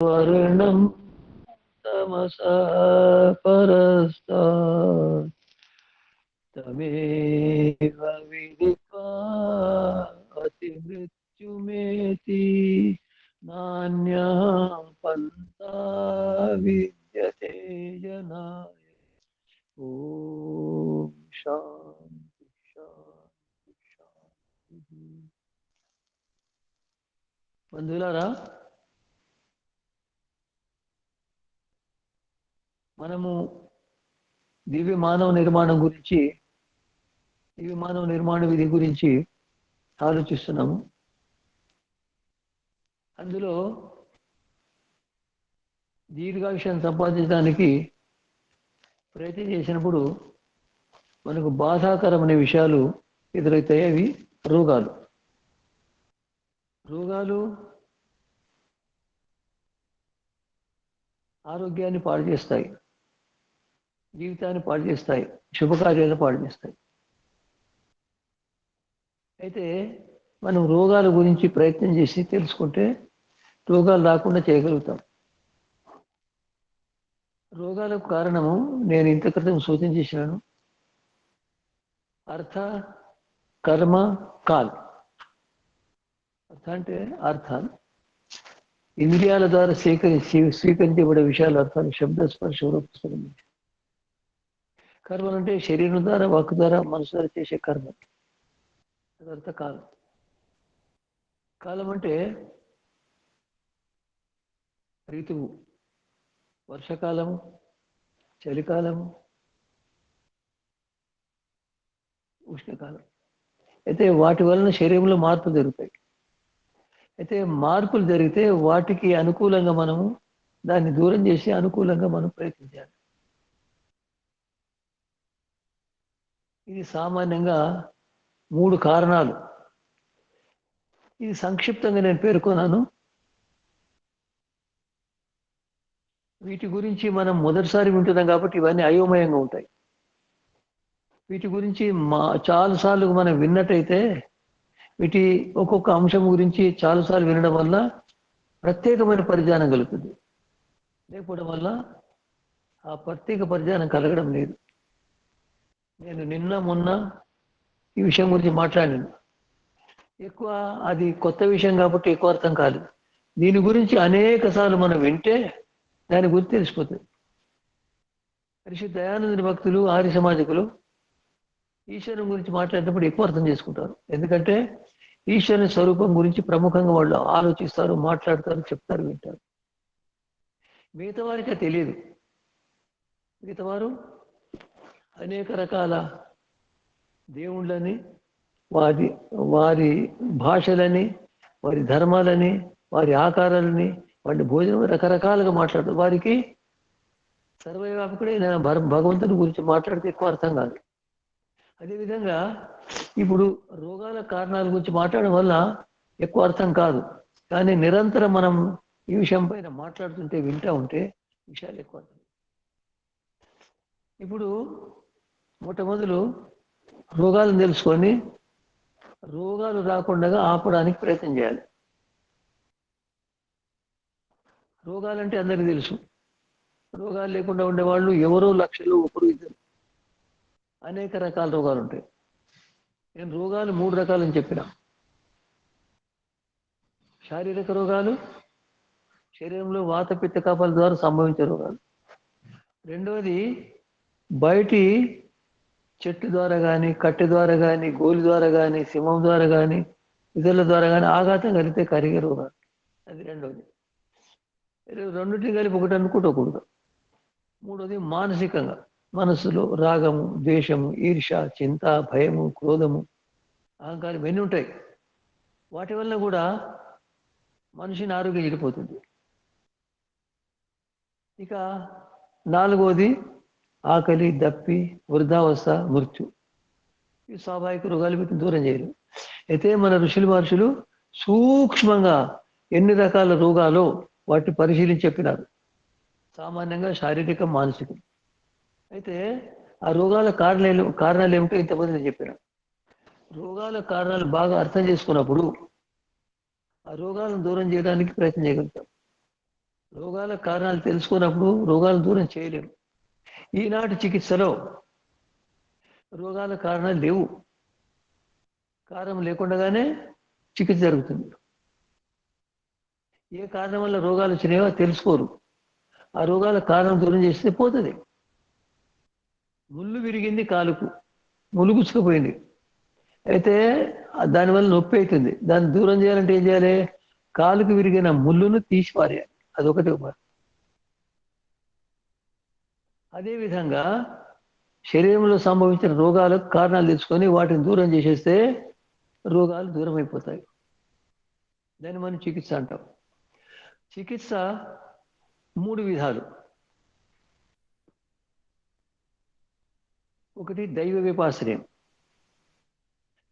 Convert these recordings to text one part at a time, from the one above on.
वर्णं तमसा परस्तात् तमेव विदित्वा अतिमृत्युमेति नान्या पन्था विद्यते जनाय। ఓం శాంతి శాంతి శాంతి. బంధువులారా, మనము దివ్య మానవ నిర్మాణం గురించి, దివ్య మానవ నిర్మాణ విధి గురించి ఆలోచిస్తున్నాము. అందులో దీర్ఘాయుష్యాన్ని సంపాదించడానికి ప్రయత్నం చేసినప్పుడు మనకు బాధాకరమైన విషయాలు ఎదురవుతాయి. అవి రోగాలు. రోగాలు ఆరోగ్యాన్ని పాడు చేస్తాయి, జీవితాన్ని పాడు చేస్తాయి, శుభకార్యాలను పాడు చేస్తాయి. అయితే మనం రోగాల గురించి ప్రయత్నం చేసి తెలుసుకుంటే రోగాలు రాకుండా చేయగలుగుతాం. రోగాలకు కారణము నేను ఇంత క్రితం సూచన చేసినాను. అర్థ, కర్మ, కాల్. అర్థ అంటే అర్థాలు, ఇంద్రియాల ద్వారా స్వీకరించబడే విషయాలు అర్థాలు, శబ్ద స్పర్శ రూపం. కర్మలు అంటే శరీరం ద్వారా, వాక్ ద్వారా, మనసు ద్వారా చేసే కర్మ, అదర్థ కాలం. కాలం అంటే ఋతువు, వర్షాకాలము, చలికాలము, ఉష్ణకాలం. అయితే వాటి వలన శరీరంలో మార్పులు జరుగుతాయి. అయితే మార్పులు జరిగితే వాటికి అనుకూలంగా మనము దాన్ని దూరం చేసి అనుకూలంగా మనం ప్రయత్నించాలి. ఇది సామాన్యంగా 3 కారణాలు. ఇది సంక్షిప్తంగా నేను పేర్కొన్నాను. వీటి గురించి మనం మొదటిసారి వింటున్నాం కాబట్టి ఇవన్నీ అయోమయంగా ఉంటాయి. వీటి గురించి చాలాసార్లు మనం విన్నట్టయితే వీటి ఒక్కొక్క అంశం గురించి చాలాసార్లు వినడం వల్ల ప్రత్యేకమైన పరిజ్ఞానం కలుగుతుంది. లేకపోవడం వల్ల ఆ ప్రత్యేక పరిజ్ఞానం కలగడం లేదు. నేను నిన్న మొన్న ఈ విషయం గురించి మాట్లాడాను. ఎక్కువ అది కొత్త విషయం కాబట్టి ఎక్కువ అర్థం కాలేదు. దీని గురించి అనేక సార్లు మనం వింటే దాని గురించి తెలిసిపోతుంది. ఋషి దయానందుని భక్తులు, ఆర్య సమాజకులు ఈశ్వరుని గురించి మాట్లాడినప్పుడు ఎక్కువ అర్థం చేసుకుంటారు. ఎందుకంటే ఈశ్వరుని స్వరూపం గురించి ప్రముఖంగా వాళ్ళు ఆలోచిస్తారు, మాట్లాడతారు, చెప్తారు, వింటారు. మిగతా వారికి అది తెలియదు. మిగతా వారు అనేక రకాల దేవుళ్ళని, వారి వారి భాషలని, వారి ధర్మాలని, వారి ఆకారాలని, వారి భోజనం రకరకాలుగా మాట్లాడతారు. వారికి సర్వవ్యాపకుడైన భగవంతుని గురించి మాట్లాడితే ఎక్కువ అర్థం కాదు. అదేవిధంగా ఇప్పుడు రోగాల కారణాల గురించి మాట్లాడడం వల్ల ఎక్కువ అర్థం కాదు. కానీ నిరంతరం మనం ఈ విషయం పైన మాట్లాడుతుంటే, వింటూ ఉంటే విషయాలు ఎక్కువ అర్థం. ఇప్పుడు మొట్టమొదలు రోగాలను తెలుసుకొని రోగాలు రాకుండా ఆపడానికి ప్రయత్నం చేయాలి. రోగాలంటే అందరికీ తెలుసు. రోగాలు లేకుండా ఉండేవాళ్ళు ఎవరో లక్షలు, ఒకరు ఇద్దరు. అనేక రకాల రోగాలు ఉంటాయి. నేను రోగాలు 3 రకాలని చెప్పిన. శారీరక రోగాలు, శరీరంలో వాత పిత్త కఫాల ద్వారా సంభవించే రోగాలు. రెండవది బయటి చెట్టు ద్వారా కానీ, కట్టె ద్వారా కానీ, గోలి ద్వారా కానీ, సింహం ద్వారా కానీ, ఇతరుల ద్వారా కానీ ఆఘాతం కలిగితే కరిగే రోగాలు. అది రెండవది. రెండింటిని కలిపి ఒకటి అనుకుంటకూడదు. మూడవది మానసికంగా, మనస్సులో రాగము, ద్వేషము, ఈర్ష, చింత, భయము, క్రోధము, అహంకారం ఇవన్నీ ఉంటాయి. వాటి వల్ల కూడా మనిషిని ఆరోగ్యం చెడిపోతుంది. ఇక నాలుగవది ఆకలి, దప్పి, వృద్ధావస్థ, మృత్యు. ఈ స్వాభావిక రోగాలు వీటిని దూరం చేయరు. అయితే మన ఋషులు మహర్షులు సూక్ష్మంగా ఎన్ని రకాల రోగాలు వాటిని పరిశీలించి చెప్పినారు. సామాన్యంగా శారీరక, మానసికం. అయితే ఆ రోగాల కారణాలు ఏమిటో ఇంతమంది నేను చెప్పిన. రోగాల కారణాలు బాగా అర్థం చేసుకున్నప్పుడు ఆ రోగాలను దూరం చేయడానికి ప్రయత్నం చేయగలుగుతాం. రోగాల కారణాలు తెలుసుకున్నప్పుడు రోగాలను దూరం చేయలేము. ఈనాటి చికిత్సలో రోగాల కారణాలు లేవు. కారణం లేకుండానే చికిత్స జరుగుతుంది. ఏ కారణం వల్ల రోగాలు వచ్చినాయో తెలుసుకోరు. ఆ రోగాల కారణం దూరం చేస్తే పోతుంది. ముళ్ళు విరిగింది కాలుకు, ముళ్ళు గుచ్చుకుపోయింది, అయితే దానివల్ల నొప్పి అవుతుంది. దాన్ని దూరం చేయాలంటే ఏం చేయాలి? కాలుకు విరిగిన ముళ్ళును తీసి పారేయాలి. అదొకటి ఉపాయం. అదేవిధంగా శరీరంలో సంభవించిన రోగాలకు కారణాలు తెలుసుకొని వాటిని దూరం చేసేస్తే రోగాలు దూరం అయిపోతాయి. దాన్ని మనం చికిత్స అంటాం. చికిత్స 3 విధాలు. ఒకటి దైవ విపాశ్రయం,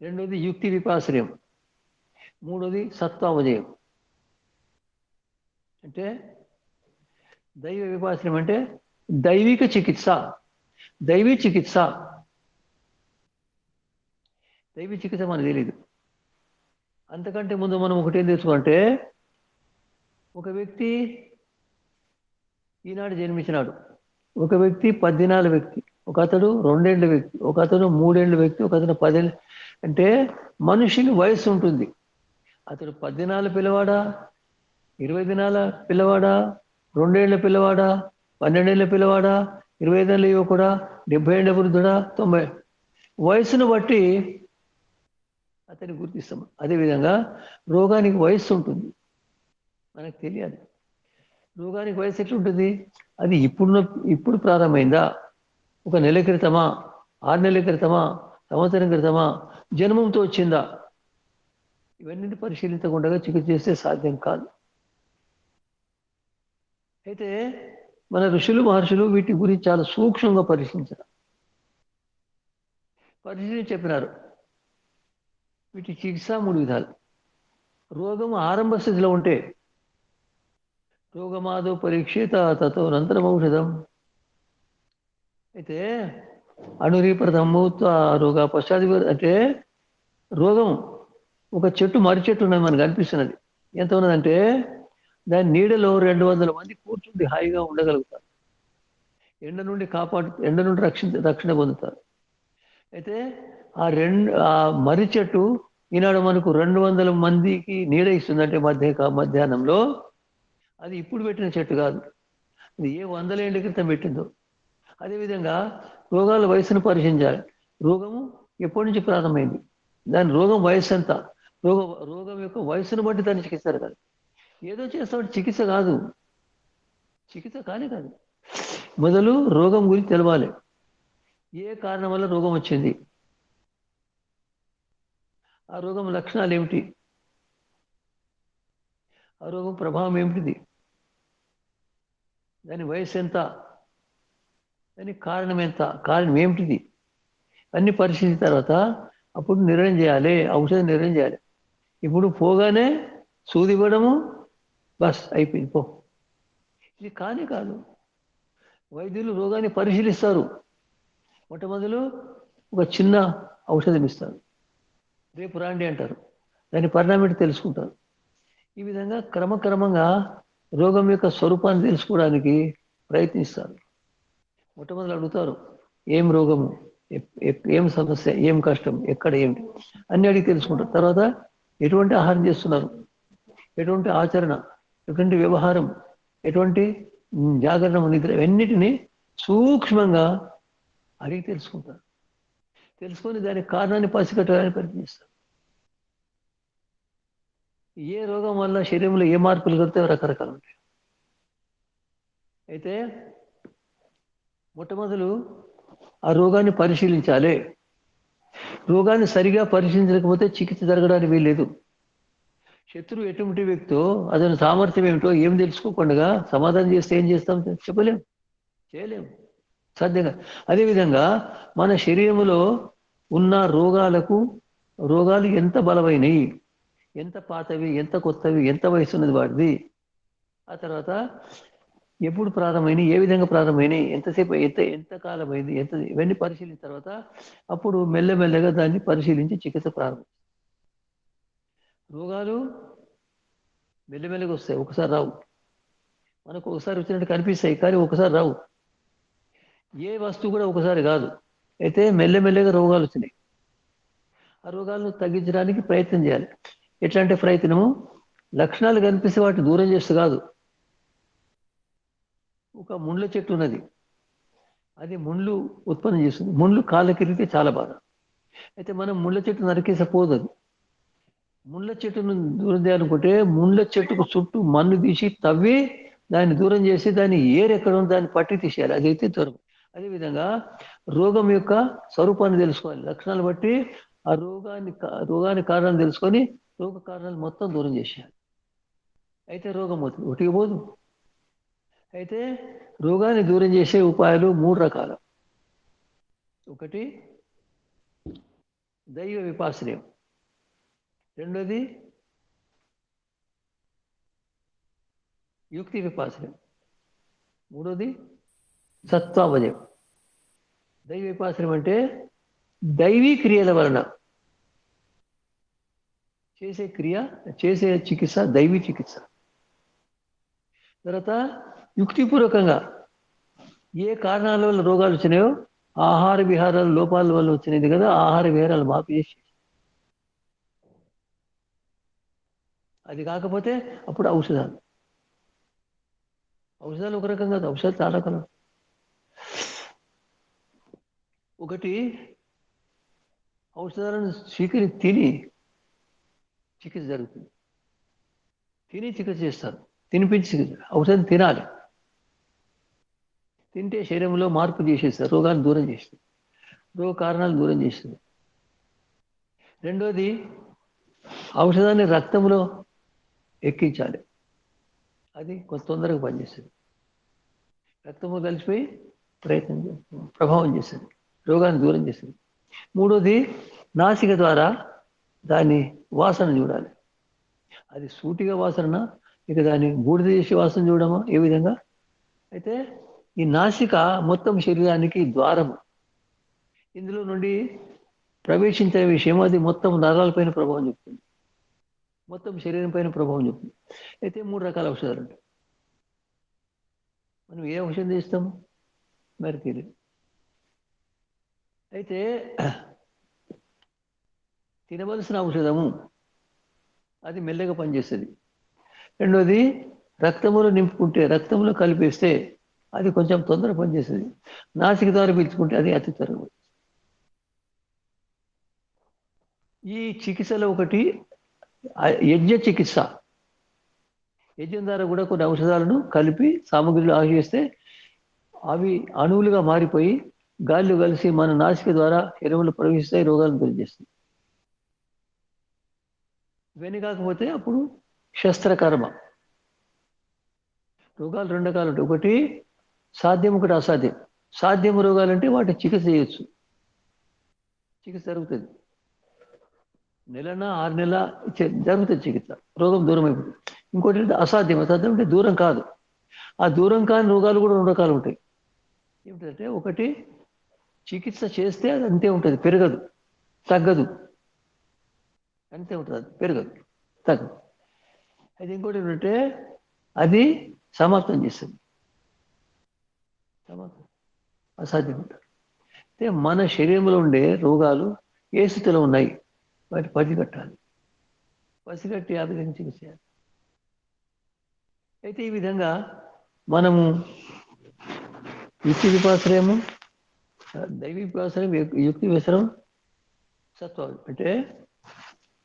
రెండోది యుక్తి విపాశ్రయం, మూడోది సత్వావజయం. అంటే దైవ విపాశ్రయం అంటే దైవిక చికిత్స, దైవీ చికిత్స. దైవీ చికిత్స మనకు తెలియదు. అంతకంటే ముందు మనం ఒకటేం తెలుసుకుంటే, ఒక వ్యక్తి ఈనాడు జన్మించినాడు, ఒక వ్యక్తి 10 దినాల వ్యక్తి, ఒక అతడు 2 ఏళ్ల వ్యక్తి, ఒక అతడు 3 ఏళ్ల వ్యక్తి, ఒక అతను 10 ఏళ్ళు. అంటే మనిషిని వయస్సు ఉంటుంది. అతడు 10 దినాల పిల్లవాడా, 20 దినాల పిల్లవాడా, 2 ఏళ్ల పిల్లవాడా, 12 ఏళ్ల పిల్లవాడా, 25 ఏళ్ల యువకుడా, 70 ఏళ్ల వృద్ధుడా, 90 వయసును బట్టి అతన్ని గుర్తిస్తాం. అదేవిధంగా రోగానికి వయస్సు ఉంటుంది, మనకు తెలియాలి. రోగానికి వయసు ఎట్లుంటుంది? అది ఇప్పుడు ప్రారంభమైందా, ఒక నెల క్రితమా, 6 నెలల క్రితమా, సంవత్సరం క్రితమా, జన్మంతో వచ్చిందా? ఇవన్నీ పరిశీలించకుండా చికిత్స చేస్తే సాధ్యం కాదు. అయితే మన ఋషులు మహర్షులు వీటి గురించి చాలా సూక్ష్మంగా పరిశీలించి చెప్పినారు. వీటి చికిత్స 3 విధాలు. రోగం ఆరంభ స్థితిలో ఉంటే రోగమాదో పరీక్షిత తతో అనంతరం ఔషధం. అయితే అణురీప్రథము రోగ పశ్చాది అంటే రోగం ఒక చెట్టు, మర్రి చెట్టు ఉన్నది మనకు అనిపిస్తున్నది. ఎంత ఉన్నదంటే దాని నీడలో 200 మంది కూర్చుండి హాయిగా ఉండగలుగుతారు. ఎండ నుండి రక్షణ పొందుతారు. అయితే ఆ మర్రి చెట్టు ఈనాడు మనకు 200 మందికి నీడ ఇస్తుంది. అంటే మధ్యాహ్నంలో. అది ఇప్పుడు పెట్టిన చెట్టు కాదు, అది ఏ 100 ఏళ్ల క్రితం పెట్టిందో. అదేవిధంగా రోగాల వయసును పరిశీలించాలి. రోగము ఎప్పటి నుంచి ప్రారంభమైంది, దాని రోగం వయసు ఎంత, రోగం యొక్క వయసును బట్టి దాన్ని చికిత్స కాదు. ఏదో చేస్తామంటే చికిత్స కాదు, చికిత్స కాదు. మొదలు రోగం గురించి తెలవాలి. ఏ కారణం వల్ల రోగం వచ్చింది, ఆ రోగం లక్షణాలు ఏమిటి, ఆ రోగం ప్రభావం ఏమిటిది, దాని వయసు ఎంత, దానికి కారణం ఏమిటిది అన్ని పరిశీలించిన తర్వాత అప్పుడు నిర్ణయం చేయాలి, ఔషధం నిర్ణయం చేయాలి. ఇప్పుడు పోగానే సూది ఇవ్వడము, బస్ అయిపోయింది పో, ఇది కాదు. వైద్యులు రోగాన్ని పరిశీలిస్తారు. మొట్టమొదలు ఒక చిన్న ఔషధం ఇస్తారు, రేపు రాండి అంటారు, దాని పరిణామం తెలుసుకుంటారు. ఈ విధంగా క్రమక్రమంగా రోగం యొక్క స్వరూపాన్ని తెలుసుకోవడానికి ప్రయత్నిస్తారు. మొట్టమొదలు అడుగుతారు, ఏం రోగము, ఏం సమస్య, ఏం కష్టం, ఎక్కడ ఏమిటి అన్ని అడిగి తెలుసుకుంటారు. తర్వాత ఎటువంటి ఆహారం చేస్తున్నారు, ఎటువంటి ఆచరణ, ఎటువంటి వ్యవహారం, ఎటువంటి జాగరణ, నిద్ర, ఇవన్నిటినీ సూక్ష్మంగా అడిగి తెలుసుకుంటారు. తెలుసుకొని దాని కారణాన్ని పసిగట్టడానికి ప్రయత్నిస్తారు. ఏ రోగం వల్ల శరీరంలో ఏ మార్పులు కలుగుతాయో రకరకాలు ఉంటాయి. అయితే మొట్టమొదలు ఆ రోగాన్ని పరిశీలించాలి. రోగాన్ని సరిగా పరిశీలించకపోతే చికిత్స జరగడానికి వీల్లేదు. శత్రువు ఎటువంటి వ్యక్తో అతని సామర్థ్యం ఏమిటో ఏం తెలుసుకోకుండా సమాధానం చేస్తే ఏం చేస్తాం? చెప్పలేం, చేయలేము, సాధ్యంగా. అదేవిధంగా మన శరీరంలో ఉన్న రోగాలు ఎంత బలమైనవి, ఎంత పాతవి, ఎంత కొత్తవి, ఎంత వయసు ఉన్నది వాడిది, ఆ తర్వాత ఎప్పుడు ప్రారంభమైనవి, ఏ విధంగా ప్రారంభమైనవి, ఎంతసేపు, ఎంత కాలం అయింది, ఇవన్నీ పరిశీలించిన తర్వాత అప్పుడు మెల్లమెల్లగా దాన్ని పరిశీలించి చికిత్స ప్రారంభం. రోగాలు మెల్లమెల్లగా వస్తాయి, ఒకసారి రావు. మనకు ఒకసారి వచ్చినట్టు కనిపిస్తాయి కానీ ఒకసారి రావు. ఏ వస్తువు కూడా ఒకసారి కాదు. అయితే మెల్లమెల్లగా రోగాలు వచ్చినాయి. ఆ రోగాలను తగ్గించడానికి ప్రయత్నం చేయాలి. ఎట్లాంటి ప్రయత్నము? లక్షణాలు కనిపిస్తే వాటిని దూరం చేస్తూ కాదు. ఒక ముండ్ల చెట్టు ఉన్నది, అది ముండ్లు ఉత్పన్నం చేస్తుంది. ముండ్లు కాళ్ళకిరిగితే చాలా బాధ. అయితే మనం ముళ్ళ చెట్టు నరికేసే పోదు అది. ముళ్ళ చెట్టును దూరం చేయాలనుకుంటే ముళ్ళ చెట్టుకు చుట్టూ మన్ను తీసి తవ్వి దాన్ని దూరం చేసి దాన్ని ఏరు ఎక్కడ ఉందో దాన్ని పట్టి తీసేయాలి. అదైతే దూరం. అదేవిధంగా రోగం యొక్క స్వరూపాన్ని తెలుసుకోవాలి. లక్షణాలు బట్టి ఆ రోగాన్ని కారణాలు తెలుసుకొని రోగ కారణాలు మొత్తం దూరం చేసేయాలి. అయితే రోగం అవుతుంది, ఒకటికి పోదు. అయితే రోగాన్ని దూరం చేసే ఉపాయాలు 3 రకాలు. ఒకటి దైవ విపాసనయం, రెండోది యుక్తి విపాసనం, మూడోది సత్వావజయం. దైవ విపాసనం అంటే దైవీ క్రియల వలన చేసే చికిత్స దైవీ చికిత్స. తర్వాత యుక్తిపూర్వకంగా ఏ కారణాల వల్ల రోగాలు వచ్చినాయో ఆహార విహారాల లోపాల వల్ల వచ్చినది కదా, ఆహార విహారాలు మార్పు చేసి, అది కాకపోతే అప్పుడు ఔషధాలు ఒక రకం కాదు, ఔషధాలు చాలా రకాలు. ఒకటి ఔషధాలను తిని చికిత్స జరుగుతుంది. తిని చికిత్స చేస్తారు, తినిపించి చికిత్స. ఔషధం తినాలి, తింటే శరీరంలో మార్పు చేసేస్తారు, రోగాన్ని దూరం చేస్తుంది, రోగ కారణాలు దూరం చేస్తుంది. రెండోది ఔషధాన్ని రక్తంలో ఎక్కించాలి, అది కొంత తొందరగా పనిచేస్తుంది. రక్తంలో కలిసిపోయి ప్రభావం చేస్తుంది, రోగాన్ని దూరం చేస్తుంది. మూడోది నాసిక ద్వారా దాని వాసన చూడాలి. అది సూటిగా వాసన, ఇక దాన్ని బూడిద చేసి వాసన చూడమా, ఏ విధంగా అయితే ఈ నాసిక మొత్తం శరీరానికి ద్వారము. ఇందులో నుండి ప్రవేశించే విషయం అది మొత్తం నరాలపైన ప్రభావం చూపుతుంది, మొత్తం శరీరం పైన ప్రభావం చూపుతుంది. అయితే 3 రకాల ఔషధాలు ఉంటాయి. మనం ఏ ఔషధం చేస్తాము మరి తెలియదు. అయితే తినవలసిన ఔషధము అది మెల్లగా పనిచేస్తుంది. రెండోది రక్తములో నింపుకుంటే, రక్తంలో కలిపేస్తే అది కొంచెం తొందరగా పనిచేస్తుంది. నాసిక ద్వారా పీల్చుకుంటే అది అతి త్వరగా. ఈ చికిత్సలో ఒకటి యజ్ఞ చికిత్స. యజ్ఞం ద్వారా కూడా కొన్ని ఔషధాలను కలిపి సామగ్రిలో ఆహ్వానిస్తే అవి అణువులుగా మారిపోయి గాలిలో కలిసి మన నాసిక ద్వారా శరీరంలో ప్రవేశిస్తాయి, రోగాలను దూరం చేస్తాయి. ఇవన్నీ కాకపోతే అప్పుడు శస్త్రకర్మ. రోగాలు 2 రకాలు ఉంటాయి, ఒకటి సాధ్యం, ఒకటి అసాధ్యం. సాధ్యం రోగాలంటే వాటి చికిత్స చేయొచ్చు, చికిత్స జరుగుతుంది. నెలన 6 నెలల జరుగుతుంది చికిత్స, రోగం దూరం అయిపోతుంది. ఇంకోటి అసాధ్యం. అసాధ్యం అంటే దూరం కాదు. ఆ దూరం కాని రోగాలు కూడా 2 రకాలు ఉంటాయి. ఏమిటంటే ఒకటి చికిత్స చేస్తే అది అంతే ఉంటుంది, పెరగదు, తగ్గదు, అంతే ఉంటుంది, అది పెరగదు, తగ్గదు. అది ఇంకోటి ఏంటంటే అది సమాప్తం చేస్తుంది, సమాప్తం, అసాధ్యం ఉంటుంది. అయితే మన శరీరంలో ఉండే రోగాలు ఏ స్థితిలో ఉన్నాయి వాటి పసిగట్టాలి, పసిగట్టి ఆ విధంగా చికిత్స చేయాలి. అయితే ఈ విధంగా మనము యుక్తి విపాసనము, దైవీ విపాసనం, యుక్తి వ్యసనం, సత్వం. అంటే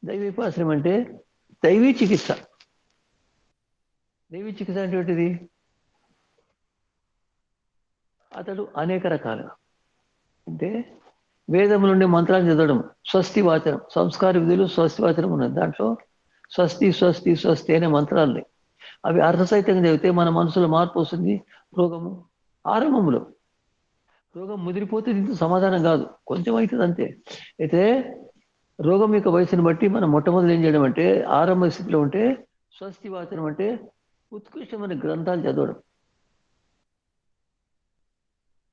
దైవీ విపాసనం అంటే దైవీ చికిత్స. దైవీ చికిత్స అంటే ఏంటిది? అతడు అనేక రకాలుగా అంటే వేదం నుండి మంత్రాలు చదవడం, స్వస్తి వాచనం, సంస్కార విధులు స్వస్తి వాచనం ఉన్నది. దాంట్లో స్వస్తి స్వస్తి స్వస్తి అనే మంత్రాలు, అవి అర్థసహితంగా చదివితే మన మనసులో మార్పు వస్తుంది. రోగము ఆరంభంలో, రోగం ముదిరిపోతే దీంతో సమాధానం కాదు, కొంచెం అవుతుంది అంతే. అయితే రోగం యొక్క వయసుని బట్టి మనం మొట్టమొదటి ఏం చేయడం అంటే, ఆరంభ స్థితిలో ఉంటే స్వస్తి వాచనం అంటే ఉత్కృష్టమైన గ్రంథాలు చదవడం.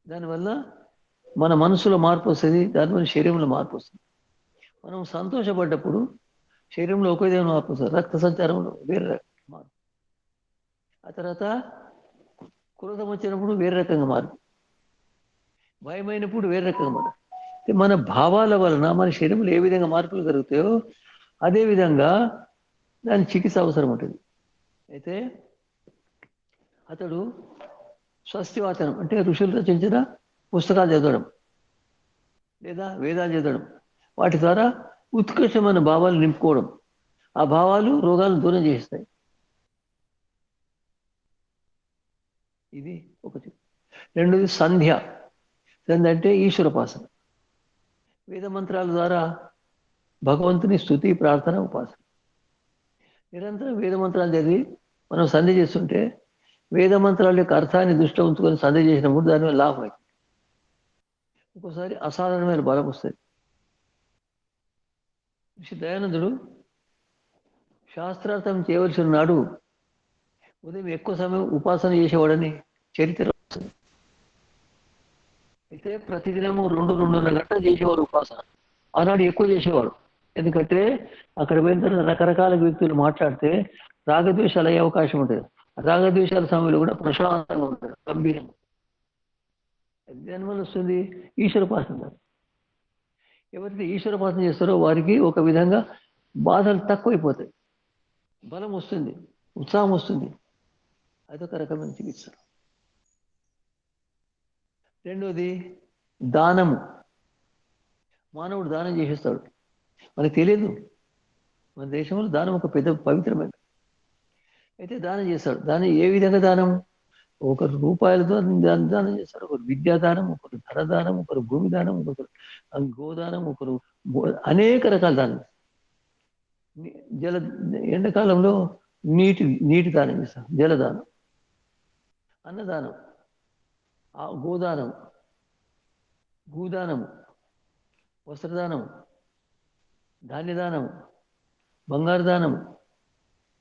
దానివల్ల మన మనసులో మార్పు వస్తుంది, దానివల్ల శరీరంలో మార్పు వస్తుంది. మనం సంతోషపడ్డప్పుడు శరీరంలో ఒకే విధంగా మార్పు వస్తుంది, రక్త సంచారంలో వేరే మార్పు. ఆ తర్వాత క్రోధం వచ్చినప్పుడు వేరే రకంగా మారు, భయమైనప్పుడు వేరే రకంగా మారు. మన భావాల వలన మన శరీరంలో ఏ విధంగా మార్పులు జరుగుతాయో అదే విధంగా దాని చికిత్స అవసరం ఉంటుంది. అయితే అతడు స్వస్తివాచనం అంటే ఋషులు రచించిన పుస్తకాలు చదవడం లేదా వేదాలు చదవడం, వాటి ద్వారా ఉత్కృష్టమైన భావాలు నింపుకోవడం, ఆ భావాలు రోగాలను దూరం చేస్తాయి. ఇది ఒకటి. రెండోది సంధ్య. సంధ్య అంటే ఈశ్వరోపాసన, వేద మంత్రాల ద్వారా భగవంతుని స్తుతి, ప్రార్థన, ఉపాసన. నిరంతరం వేద మంత్రాలు చదివి మనం సంధ్య చేస్తుంటే వేద మంత్రాల యొక్క అర్థాన్ని దృష్టిలో ఉంచుకొని సంధ్య చేసినప్పుడు దానివల్ల లాభం అవుతుంది. ఒక్కోసారి అసాధారణమైన బలం వస్తుంది. శ్రీ దయానందుడు శాస్త్రార్థం చేయవలసిన నాడు ఉదయం ఎక్కువ సమయం ఉపాసన చేసేవాడని చరిత్ర వస్తుంది. అయితే ప్రతిదినము 2-2.5 గంటలు చేసేవాడు ఉపాసన. ఆనాడు ఎక్కువ చేసేవాడు, ఎందుకంటే అక్కడ పోయిన తర్వాత రకరకాల వ్యక్తులు మాట్లాడితే రాగద్వేషాలు అయ్యే అవకాశం ఉంటుంది. రాగద్వేషాల సమయంలో కూడా ప్రశాంతంగా ఉంటాడు, గంభీరంగా. దానివల్ల వస్తుంది ఈశ్వరోపాసన. ఎవరైతే ఈశ్వరోపాసన చేస్తారో వారికి ఒక విధంగా బాధలు తక్కువైపోతాయి, బలం వస్తుంది, ఉత్సాహం వస్తుంది. అదొక రకమైన చికిత్స. రెండోది దానము. మానవుడు దానం చేసేస్తాడు, మనకు తెలియదు. మన దేశంలో దానం ఒక పెద్ద పవిత్రమైన. అయితే దానం చేస్తాడు. దానం ఏ విధంగా దానం? ఒకరు రూపాయలతో దానం చేస్తారు, ఒకరు విద్యాదానం, ఒకరు ధనదానం, ఒకరు భూమి దానం, ఒకరు గోదానం, ఒకరు అనేక రకాల దానం. జల ఎండాకాలంలో నీటి దానం చేస్తారు, జలదానం, అన్నదానం, గోదానం, భూదానం, వస్త్రదానం, ధాన్యదానం, బంగారు దానం,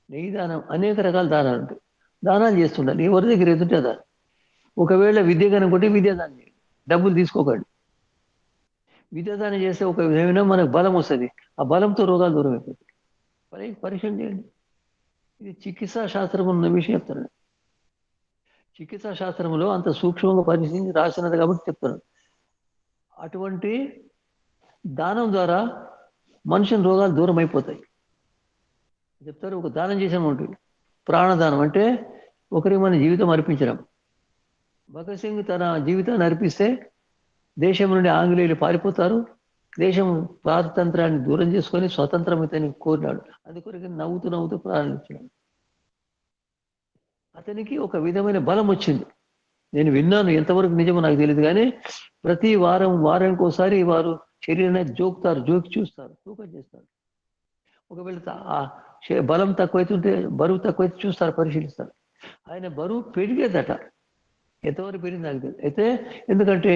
నెయ్యి దానం, అనేక రకాల దానాలు ఉంటాయి. దానాలు చేస్తుండాలి, ఎవరి దగ్గర ఎదుంటే దాన్ని. ఒకవేళ విద్య కనుకుంటే విద్యాదానం చేయండి, డబ్బులు తీసుకోకండి. విద్యాదానం చేస్తే ఒక విధమైన మనకు బలం వస్తుంది, ఆ బలంతో రోగాలు దూరం అయిపోతాయి. పరీక్షణ చేయండి. ఇది చికిత్సా శాస్త్రం ఉన్న విషయం చెప్తాను. చికిత్సా శాస్త్రంలో అంత సూక్ష్మంగా పరిశీలించి రాసినది కాబట్టి చెప్తాను. అటువంటి దానం ద్వారా మనుషుని రోగాలు దూరం అయిపోతాయి చెప్తారు. ఒక దానం చేసామంటే ప్రాణదానం అంటే ఒకరికి మన జీవితం అర్పించడం. భగత్ సింగ్ తన జీవితాన్ని అర్పిస్తే దేశం నుండి ఆంగ్లేయులు పారిపోతారు, దేశం పారతంత్రాన్ని దూరం చేసుకొని స్వతంత్రమైతని కోరినాడు. అందుకొరకు నవ్వుతూ నవ్వుతూ ప్రారంభించాడు. అతనికి ఒక విధమైన బలం వచ్చింది. నేను విన్నాను, ఎంతవరకు నిజమో నాకు తెలియదు, కానీ ప్రతి వారానికి ఒకసారి వారు శరీరాన్ని జోకి చూస్తారు, తూకం చేస్తారు. ఒకవేళ బలం తక్కువైతుంటే, బరువు తక్కువైతే చూస్తారు, పరిశీలిస్తారు. ఆయన బరువు పెరిగేదట, ఎంతవరకు పెరిగింది నాకు తెలియదు. అయితే ఎందుకంటే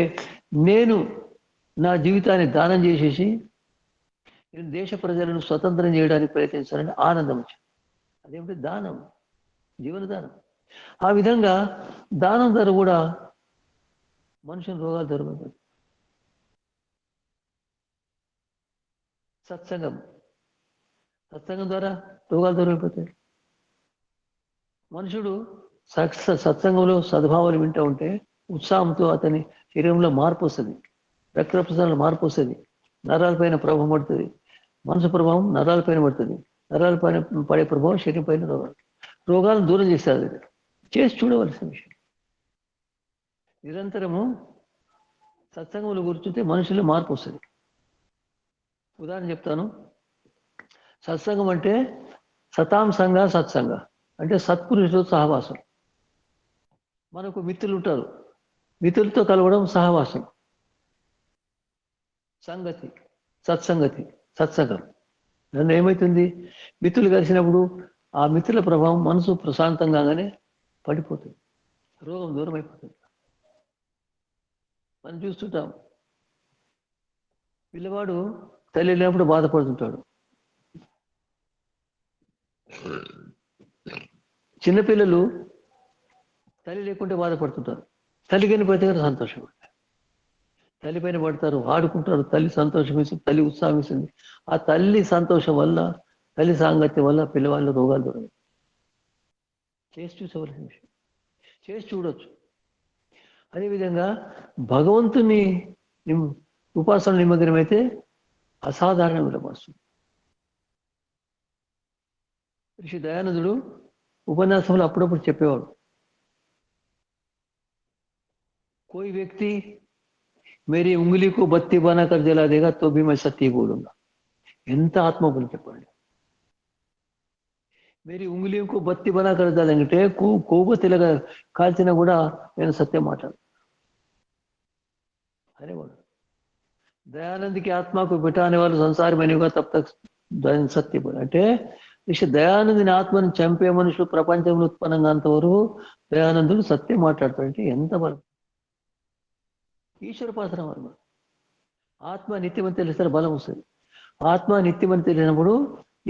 నేను నా జీవితాన్ని దానం చేసేసి నేను దేశ ప్రజలను స్వతంత్రం చేయడానికి ప్రయత్నిస్తానని ఆనందం వచ్చింది. అదేమిటి? దానం, జీవన దానం. ఆ విధంగా దానం ద్వారా కూడా మనుషుల రోగాలు దొరుకుతుంది. సత్సంగం ద్వారా రోగాలు దొరికిపోతాయి. మనుషుడు సత్సంగంలో సద్భావాలు వింటూ ఉంటే ఉత్సాహంతో అతని శరీరంలో మార్పు వస్తుంది, రక్త ప్రసరణలో మార్పు వస్తుంది, నరాలపైన ప్రభావం పడుతుంది, మనసు ప్రభావం నరాలపైన పడుతుంది, నరాలపైన పడే ప్రభావం శరీరం పైన రోగాలను దూరం చేస్తారు. చేసి చూడవలసిన విషయం. నిరంతరము సత్సంగంలో కూర్చుంటే మనుషుల్లో మార్పు వస్తుంది. ఉదాహరణ చెప్తాను. సత్సంగం అంటే సతాంసంగ సత్సంగ అంటే సత్పురుషులతో సహవాసం. మనకు మిత్రులు ఉంటారు, మిత్రులతో కలవడం సహవాసం. సంగతి, సత్సంగతి, సత్సంగం. నన్ను ఏమవుతుంది? మిత్రులు కలిసినప్పుడు ఆ మిత్రుల ప్రభావం మనసు ప్రశాంతంగానే పడిపోతుంది, రోగం దూరం అయిపోతుంది. మనం చూస్తుంటాం, పిల్లవాడు తల్లి లేనప్పుడు బాధపడుతుంటాడు, చిన్నపిల్లలు తల్లి లేకుంటే బాధపడుతుంటారు, తల్లి కనిపోతే కదా సంతోషం. తల్లి పైన పడతారు, ఆడుకుంటారు, తల్లి సంతోషం ఇస్తుంది, తల్లి ఉత్సాహం ఇస్తుంది. ఆ తల్లి సంతోషం వల్ల, తల్లి సాంగత్యం వల్ల పిల్లవాళ్ళ రోగాలు దూరం. చేసి చూసేవలసిన విషయం. చేసి చూడొచ్చు. అదేవిధంగా భగవంతుని ఉపాసన నిమగ్నమైతే అసాధారణమైన వస్తుంది. ఋషి దయానందుడు ఉపన్యాసంలో అప్పుడప్పుడు చెప్పేవాడు, कोई व्यक्ति मेरी उंगली को बत्ती बनाकर जला देगा तो भी मैं सत्य बोलूंगा. ఎంత ఆత్మబలం చెప్పండి. मेरी उंगलियों को बत्ती बनाकर जलाएंगे కొవ్వొత్తిలాగా కాల్చినా కూడా నేను సత్యం మాట్లాడు అనేవాడు. दयानंद की आत्मा को बिठाने वाले संसार में नहीं होगा तब तक सत्य बोल అంటే దయానందుని ఆత్మను చంపే మనుషులు ప్రపంచంలో ఉత్పన్నం కాంతవరకు దయానందుడు సత్యం మాట్లాడతాడంటే ఎంత బలం. ఈశ్వరోపాసన వల్ల ఆత్మ నిత్యమని తెలిస్తే బలం వస్తుంది. ఆత్మ నిత్యమని తెలిసినప్పుడు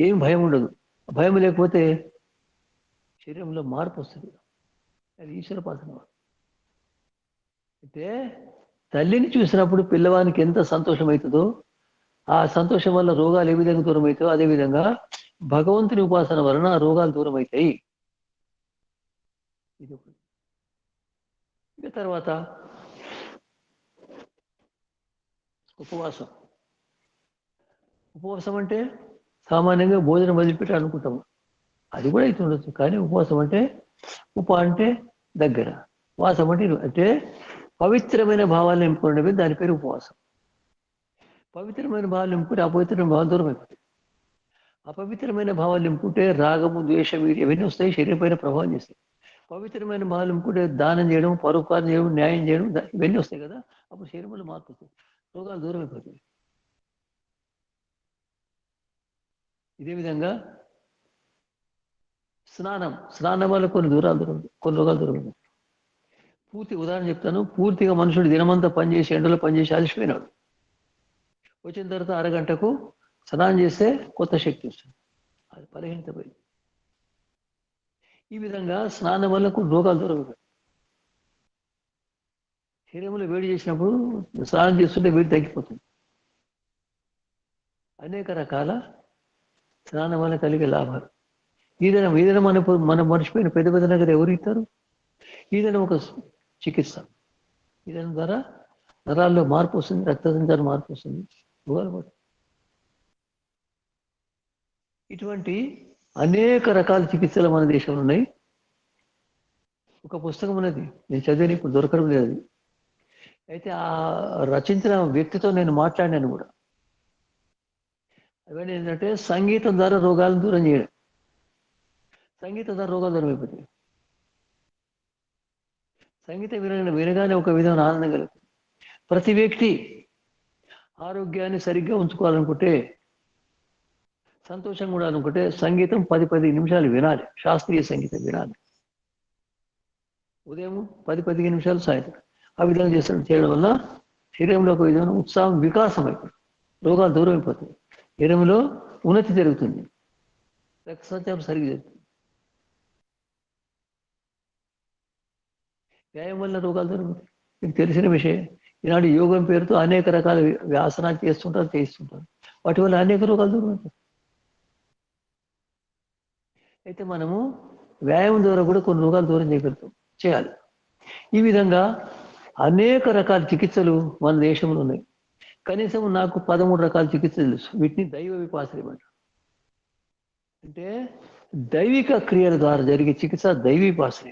ఏం భయం ఉండదు. భయం లేకపోతే శరీరంలో మార్పు వస్తుంది. అది ఈశ్వరోపాసన వల్ల. అయితే తల్లిని చూసినప్పుడు పిల్లవానికి ఎంత సంతోషం అవుతుందో, ఆ సంతోషం వల్ల రోగాలు ఏ విధంగా దూరం అవుతాయో అదేవిధంగా భగవంతుని ఉపాసన వలన రోగాలు దూరం అవుతాయి. ఇది ఒకటి. ఇక తర్వాత ఉపవాసం. ఉపవాసం అంటే సామాన్యంగా భోజనం వదిలిపెట్టి అనుకుంటాము, అది కూడా అయితే ఉండొచ్చు. కానీ ఉపవాసం అంటే అంటే దగ్గర, వాసం అంటే పవిత్రమైన భావాలను నింపుకునేవి, దాని పేరు ఉపవాసం. పవిత్రమైన భావాలు నింపుకుంటే అపవిత్రమైన భావాలు దూరం అయిపోతాయి. అపవిత్రమైన భావాలు నింపుకుంటే రాగము, ద్వేషం ఇవన్నీ వస్తాయి, శరీరం పైన ప్రభావం చేస్తాయి. పవిత్రమైన భావాలు నింపుకుంటే దానం చేయడం, పరోపకారం చేయడం, న్యాయం చేయడం ఇవన్నీ వస్తాయి కదా. అప్పుడు శరీరంలో మార్పు వస్తుంది, రోగాలు దూరం అయిపోతాయి. ఇదే విధంగా స్నానం వల్ల కొన్ని రోగాలు దూరం. పూర్తి ఉదాహరణ చెప్తాను. పూర్తిగా మనుషుడు దినమంతా పనిచేసి ఎండలో పనిచేసి అలసిపోయినాడు. వచ్చిన తర్వాత అరగంటకు స్నానం చేస్తే కొత్త శక్తి వస్తుంది, అది బలహీనత పోయింది. ఈ విధంగా స్నానం వల్ల కొన్ని రోగాలు దూరం. శరీరంలో వేడి చేసినప్పుడు స్నానం చేస్తుంటే వేడి తగ్గిపోతుంది. అనేక రకాల స్నానం వల్ల కలిగే లాభాలు. ఈదన మనం మర్చిపోయిన పెద్ద పెద్ద నగర ఎవరు ఇస్తారు? ఈదన ఒక చికిత్స. ఈదన ద్వారా నరాల్లో మార్పు వస్తుంది, రక్త సంచారం మార్పు వస్తుంది, ఇటువంటి అనేక రకాల చికిత్సలు మన దేశంలో ఉన్నాయి. ఒక పుస్తకం ఉన్నది, నేను చదివిన, ఇప్పుడు దొరకడం లేదు అది. అయితే ఆ రచించిన వ్యక్తితో నేను మాట్లాడినాను కూడా. అవన్నీ ఏంటంటే సంగీతం ద్వారా రోగాలను దూరం చేయడం. సంగీతం ద్వారా రోగాలు దూరం అయిపోతాయి. సంగీతం వినగానే ఒక విధమైన ఆనందం కలుగుతుంది. ప్రతి వ్యక్తి ఆరోగ్యాన్ని సరిగ్గా ఉంచుకోవాలనుకుంటే, సంతోషంగా కూడా అనుకుంటే సంగీతం 10 నిమిషాలు వినాలి. శాస్త్రీయ సంగీతం వినాలి. ఉదయం 10-15 నిమిషాలు, సాయంత్రం. ఆ విధంగా చేయడం వల్ల శరీరంలో ఒక విధమైన ఉత్సాహం, వికాసం అయిపోతుంది, రోగాలు దూరం అయిపోతాయి, శరీరంలో ఉన్నతి జరుగుతుంది, రక్త సంచారం సరిగ్గా జరుగుతుంది. వ్యాయామం వల్ల రోగాలు దూరం అవుతాయి. మీకు తెలిసిన విషయం. ఈనాడు యోగం పేరుతో అనేక రకాల వ్యాసనాలు చేయిస్తుంటారు. వాటి వల్ల అనేక రోగాలు దూరం అవుతాయి. అయితే మనము వ్యాయామం ద్వారా కూడా కొన్ని రోగాలు దూరం చేయాలి. ఈ విధంగా అనేక రకాల చికిత్సలు మన దేశంలో ఉన్నాయి. కనీసం నాకు 13 రకాల చికిత్సలు తెలుసు. వీటిని దైవ విపాసన అంటారు. అంటే దైవిక క్రియల ద్వారా జరిగే చికిత్స దైవ విపాసన.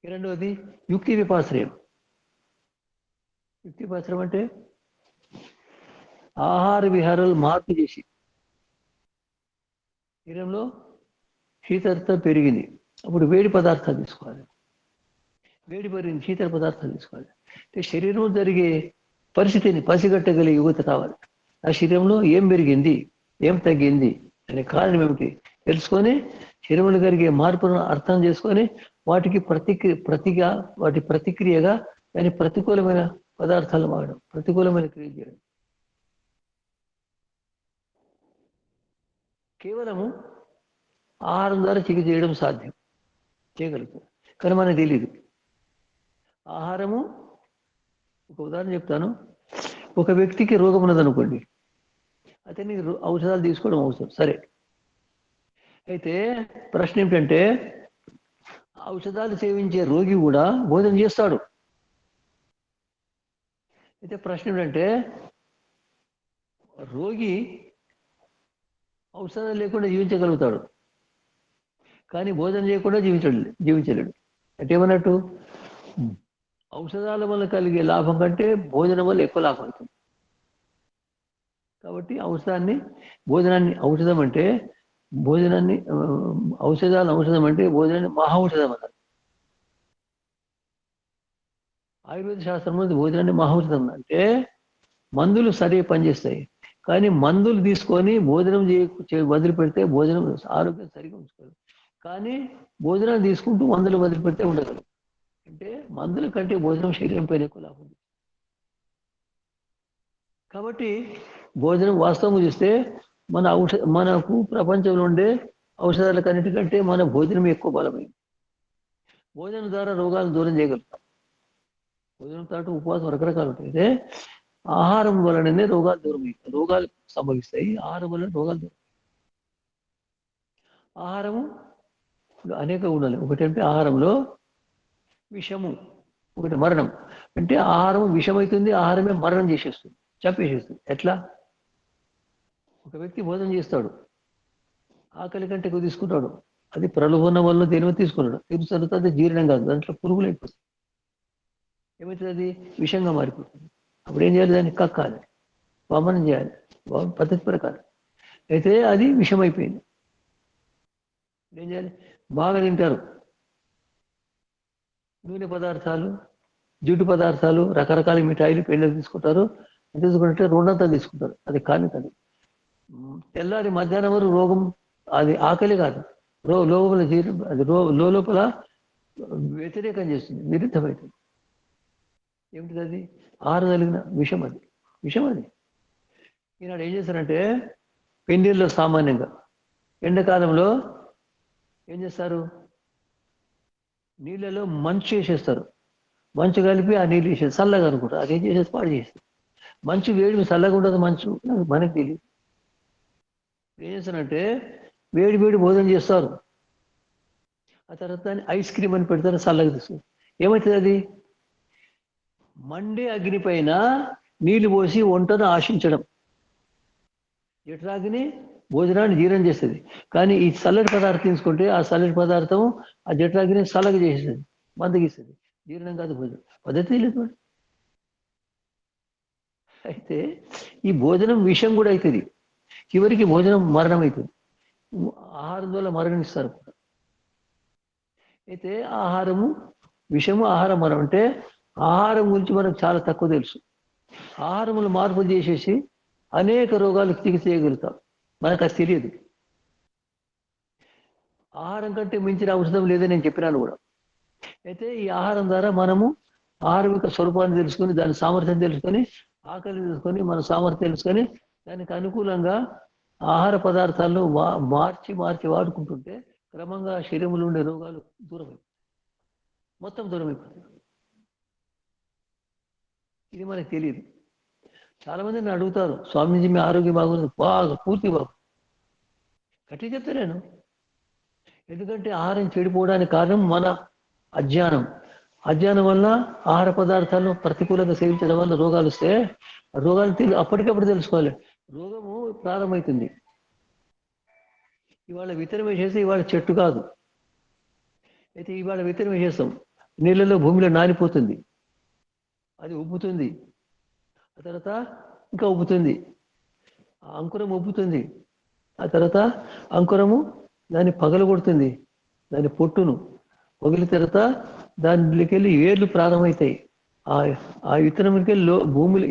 రెండవది యుక్తి విపాసనం. యుక్తి విపాసనం అంటే ఆహార విహారాలు మార్పు చేసి, శరీరంలో శీతలత పెరిగింది, అప్పుడు వేడి పదార్థాలు తీసుకోవాలి. వేడి పెరిగింది, శీతల పదార్థాలు తీసుకోవాలి. అంటే శరీరంలో జరిగే పరిస్థితిని పసిగట్టగలిగే యువత కావాలి. ఆ శరీరంలో ఏం పెరిగింది, ఏం తగ్గింది అనే కారణం ఏమిటి తెలుసుకొని, శరీరంలో జరిగే మార్పులను అర్థం చేసుకొని వాటికి ప్రతిక్రియగా దాని ప్రతికూలమైన పదార్థాలు వాడడం, ప్రతికూలమైన క్రియ చేయడం. కేవలము ఆహారం ద్వారా చికిత్స చేయడం సాధ్యం, చేయగలుగుతాం, కానీ మనకు తెలియదు. ఆహారము, ఒక ఉదాహరణ చెప్తాను. ఒక వ్యక్తికి రోగం ఉన్నదనుకోండి, అతనికి ఔషధాలు తీసుకోవడం అవసరం, సరే. అయితే ప్రశ్న ఏమిటంటే ఔషధాలు సేవించే రోగి కూడా భోజనం చేస్తాడు. అయితే ప్రశ్న ఏంటంటే, రోగి ఔషధాలు లేకుండా జీవించగలుగుతాడు, కానీ భోజనం చేయకుండా జీవించలేడు. అంటే ఏమన్నట్టు, ఔషధాల వల్ల కలిగే లాభం కంటే భోజనం వల్ల ఎక్కువ లాభం అవుతుంది. కాబట్టి భోజనాన్ని ఔషధం అంటే భోజనాన్ని, ఔషధం అంటే భోజనాన్ని మహా ఔషధం అన్నారు. ఆయుర్వేద శాస్త్రం భోజనాన్ని మహా ఔషధం అంటే మందులు సరిగా పనిచేస్తాయి, కానీ మందులు తీసుకొని భోజనం వదిలిపెడితే భోజనం ఆరోగ్యం సరిగా ఉంచుకోరు. కానీ భోజనం తీసుకుంటూ మందులు వదిలిపెడితే ఉండగలరు. అంటే మందుల కంటే భోజనం శరీరం పైన ఎక్కువ లాభం. కాబట్టి భోజనం వాస్తవం చూస్తే మనకు ప్రపంచంలో ఉండే ఔషధాలకన్నిటికంటే మన భోజనం ఎక్కువ బలమైంది. భోజనం ద్వారా రోగాలను దూరం చేయగలుగుతాం. భోజనం తాటు ఉపవాసం రకరకాలు ఉంటాయి. అయితే ఆహారం వలననే రోగాలు సంభవిస్తాయి. ఆహారం వలన రోగాలు దూరం. ఆహారము అనేక గుణాలు. ఒకటంటే ఆహారంలో విషము, ఒకటి మరణం. అంటే ఆహారం విషమవుతుంది, ఆహారమే మరణం చేసేస్తుంది, చంపేసేస్తుంది. ఎట్లా? ఒక వ్యక్తి భోజనం చేస్తాడు, ఆకలి కంటే ఎక్కువ తీసుకుంటాడు, అది ప్రలోభన వల్ల దేనివో తీసుకున్నాడు, అది జీర్ణం కాదు, దాంట్లో పురుగులు అయిపోతుంది. ఏమవుతుంది? అది విషంగా మారిపోతుంది. అప్పుడు ఏం చేయాలి? దాన్ని కక్కాలి, వమనం చేయాలి పద్ధతి ప్రకారం. అయితే అది విషం అయిపోయింది. ఏం చేయాలి? బాగా తింటారు, నూనె పదార్థాలు, జిడ్డు పదార్థాలు, రకరకాల మిఠాయిలు, పెళ్ళలు తీసుకుంటారు. తీసుకుంటే రెండంతా తీసుకుంటారు. అది కానీ తెల్లారి మధ్యాహ్నం వరకు రోగం, అది ఆకలి కాదు, లోపల అది లోపల వ్యతిరేకం చేస్తుంది, విరుద్ధమవుతుంది. ఏమిటిది? అది ఆరు కలిగిన విషం. అది ఈనాడు ఏం చేస్తారంటే, పెన్నీళ్ళలో సామాన్యంగా ఎండాకాలంలో ఏం చేస్తారు? నీళ్ళలో మంచు వేసేస్తారు. మంచు కలిపి ఆ నీళ్ళు వేసేది చల్లగా అనుకుంటారు. అదేం చేసేది? పాడు చేస్తారు. మంచు వేడి చల్లగా ఉండదు, మంచు మనకు తెలియదు. ఏం చేస్తారంటే వేడి భోజనం చేస్తారు, ఆ తర్వాత దాన్ని ఐస్ క్రీమ్ అని పెడతారు, చల్లగా తీస్తారు. ఏమవుతుంది? అది మండే అగ్ని పైన నీళ్లు పోసి వంటను ఆశించడం. జఠరాగ్ని భోజనాన్ని జీర్ణం చేస్తుంది, కానీ ఈ చల్లటి పదార్థం తీసుకుంటే ఆ చల్లటి పదార్థం ఆ జఠరాగ్ని చల్లగా చేసేస్తుంది, మందగిస్తుంది, జీర్ణం కాదు భోజనం. పద్ధతి లేదు. అయితే ఈ భోజనం విషం కూడా అవుతుంది, చివరికి భోజనం మరణం అవుతుంది. ఆహారం వల్ల మరణిస్తారు. అయితే ఆహారము విషము, ఆహారం మరణం. అంటే ఆహారం గురించి మనకు చాలా తక్కువ తెలుసు. ఆహారములు మార్పులు చేసేసి అనేక రోగాలకు చికిత్స చేయగలుగుతాం, మనకు అది తెలియదు. ఆహారం కంటే మించిన ఔషధం లేదని నేను చెప్పినాను కూడా. అయితే ఈ ఆహారం ద్వారా మనము ఆహారం యొక్క స్వరూపాన్ని తెలుసుకొని, దాని సామర్థ్యం తెలుసుకొని, ఆకలి తెలుసుకొని, మన సామర్థ్యం తెలుసుకొని, దానికి అనుకూలంగా ఆహార పదార్థాలను మార్చి వాడుకుంటుంటే క్రమంగా శరీరంలో ఉండే రోగాలు మొత్తం దూరం అయిపోతాయి. ఇది మనకు తెలియదు. చాలా మంది నన్ను అడుగుతారు, స్వామీజీ మీ ఆరోగ్యం బాగుంది? బాగా, పూర్తి బాగు. గట్టి చెప్తాను. ఎందుకంటే ఆహారం చెడిపోవడానికి కారణం మన అజ్ఞానం వల్ల ఆహార పదార్థాలను ప్రతికూలంగా సేవించడం వల్ల రోగాలు వస్తే రోగాలు అప్పటికప్పుడు తెలుసుకోవాలి. రోగము ప్రారంభమవుతుంది. ఇవాళ విత్తనం వేసేస్తే ఇవాళ చెట్టు కాదు. అయితే ఇవాళ విత్తనం వేసేస్తాం, నీళ్ళలో భూమిలో నానిపోతుంది, అది ఉబ్బుతుంది, ఆ తర్వాత ఇంకా ఉబ్బుతుంది, అంకురం ఉబ్బుతుంది, ఆ తర్వాత అంకురము దాన్ని పగలగొడుతుంది, దాని పొట్టును పగిలిన తర్వాత దానిలోకి వెళ్ళి ఏర్లు ప్రారంభమవుతాయి. ఆ విత్తనంకి వెళ్ళి భూమిలో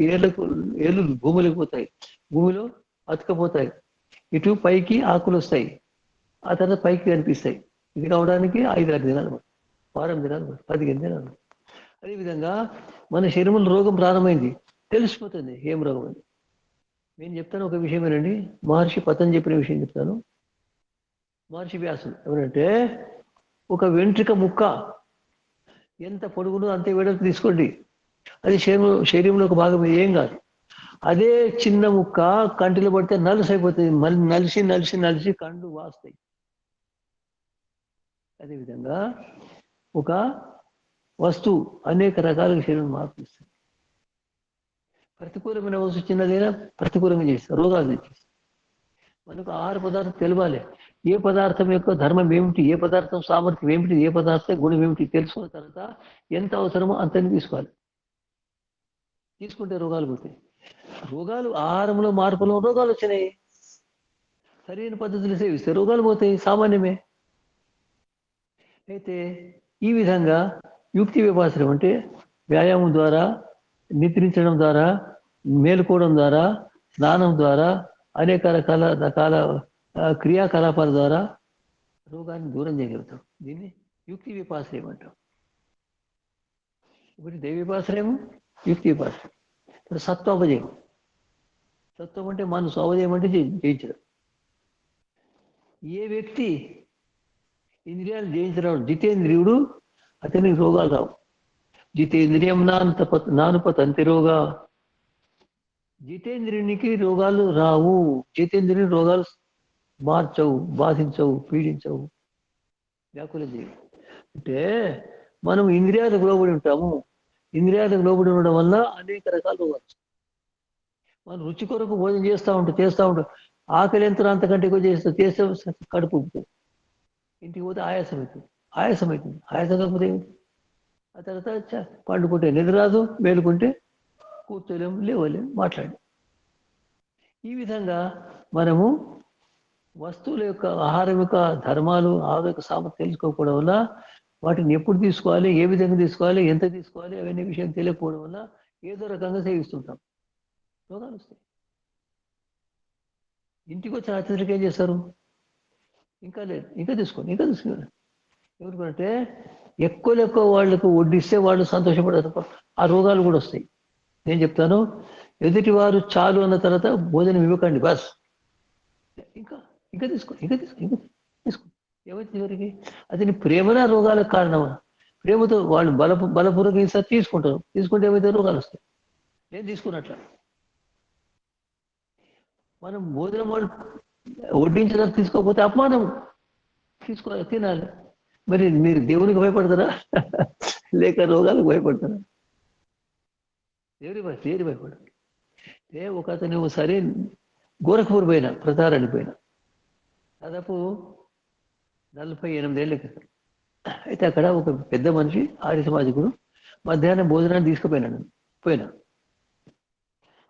ఏర్లు భూమిలోకి పోతాయి, భూమిలో అతుకపోతాయి, ఇటు పైకి ఆకులు వస్తాయి, ఆ తర్వాత పైకి కనిపిస్తాయి. ఇది కావడానికి 5-6 దినాలు, వారం దినాలు, 15 దినాలు. అదేవిధంగా మన శరీరంలో రోగం ప్రారంభమైంది, తెలిసిపోతుంది ఏం రోగం అని. నేను చెప్తాను ఒక విషయం ఏనండి, మహర్షి పతంజలి చెప్పిన విషయం చెప్తాను. మహర్షి వ్యాసుడు ఎవరంటే, ఒక వెంట్రిక ముక్క ఎంత పొడుగునో అంతే వెడల్పు తీసుకోండి, అది శరీరంలో ఒక భాగం, ఏం కాదు. అదే చిన్న ముక్క కంటిలో పడితే నలుసైపోతుంది, మళ్ళీ నలిసి కండు వాస్తాయి. అదేవిధంగా ఒక వస్తువు అనేక రకాలుగా శరీరం మార్పిస్తుంది. ప్రతికూలమైన వస్తువు చిన్నదైనా ప్రతికూలంగా చేస్తారు, రోగాలు తెచ్చేస్తారు. మనకు ఆహార పదార్థం తెలవాలి. ఏ పదార్థం యొక్క ధర్మం ఏమిటి, ఏ పదార్థం సామర్థ్యం ఏమిటి, ఏ పదార్థం గుణం ఏమిటి తెలుసుకున్న తర్వాత ఎంత అవసరమో అంతని తీసుకోవాలి. తీసుకుంటే రోగాలు పోతాయి. రోగాలు ఆహారంలో మార్పులో రోగాలు వచ్చినాయి. సరైన పద్ధతులు సేవిస్తే రోగాలు పోతాయి, సామాన్యమే. అయితే ఈ విధంగా యుక్తి విపాసనం అంటే వ్యాయామం ద్వారా, నిద్రించడం ద్వారా, మేలుకోవడం ద్వారా, స్నానం ద్వారా, అనేక రకాల రకాల క్రియాకలాపాల ద్వారా రోగాన్ని దూరం చేయగలుగుతాం. దీన్ని యుక్తి విపాసనం అంటాం. ఒకటి దైవ విపాసనము, యుక్తి విపాసనం. ఇప్పుడు సత్వోపజయం. సత్వం అంటే మనసు, అవజయం అంటే జయించడం. ఏ వ్యక్తి ఇంద్రియాలు జయించడం జితేంద్రియుడు, అతనికి రోగాలు రావు. జితేంద్రియం నానుపతంతి రోగా. జితేంద్రియునికి రోగాలు రావు. జితేంద్రియుని రోగాలు మార్చవు, బాధించవు, పీడించవు, వ్యాకులం చేయవు. అంటే మనం ఇంద్రియాలకు లోబడి ఉంటాము. ఇంద్రియాలకు లోబడి ఉండడం వల్ల అనేక రకాల రోగాలు. మనం రుచి కొరకు భోజనం చేస్తూ ఉంటాం. ఆకలి ఎంత అంతకంటే ఎక్కువ చేస్తే కడుపు ఉబ్బుతుంది. ఇంటికి పోతే ఆయాసం అవుతుంది. ఆయాసం కాకపోతే ఏమిటి? ఆ తర్వాత పండుకుంటే నిద్ర రాదు, మేలుకుంటే కూర్చోలేము, లేవలేము, మాట్లాడి. ఈ విధంగా మనము వస్తువుల యొక్క, ఆహారం యొక్క ధర్మాలు, ఆహారం యొక్క సామర్థ్యం తెలుసుకోకపోవడం వల్ల, వాటిని ఎప్పుడు తీసుకోవాలి, ఏ విధంగా తీసుకోవాలి, ఎంత తీసుకోవాలి అవన్నీ విషయం తెలియకపోవడం వల్ల ఏదో రకంగా సేవిస్తుంటాం, రోగాలు వస్తాయి. ఇంటికి వచ్చిన అతిథులకి ఏం చేస్తారు? ఇంకా లేదు, ఇంకా తీసుకోండి. ఎవరికంటే ఎక్కువ వాళ్ళకు వడ్డిస్తే వాళ్ళు సంతోషపడతారు, ఆ రోగాలు కూడా వస్తాయి. నేను చెప్తాను, ఎదుటి వారు చాలు అన్న తర్వాత భోజనం ఇవ్వకండి, బస్. ఇంకా తీసుకో. ఏమైతే చివరికి అది ప్రేమన రోగాలకు కారణమా? ప్రేమతో వాళ్ళు బలపూర్వకంగా ఇస్తారు, తీసుకుంటే ఏమైతే రోగాలు వస్తాయి. నేను తీసుకున్నట్ల మనం భోజనం వాళ్ళు వడ్డించడానికి తీసుకోకపోతే అపమానం. తినాలి. మరి మీరు దేవునికి భయపడతారా లేక రోగాలకు భయపడతారా? దేని భయపడరు. ఒక అతను ఒకసారి గోరఖ్పూర్ పోయినా, ప్రచారానికి పోయినా, దాదాపు 48 ఏళ్ళ క్రితం. అయితే అక్కడ ఒక పెద్ద మనిషి, ఆర్య సమాజికుడు, మధ్యాహ్నం భోజనాన్ని పోయినా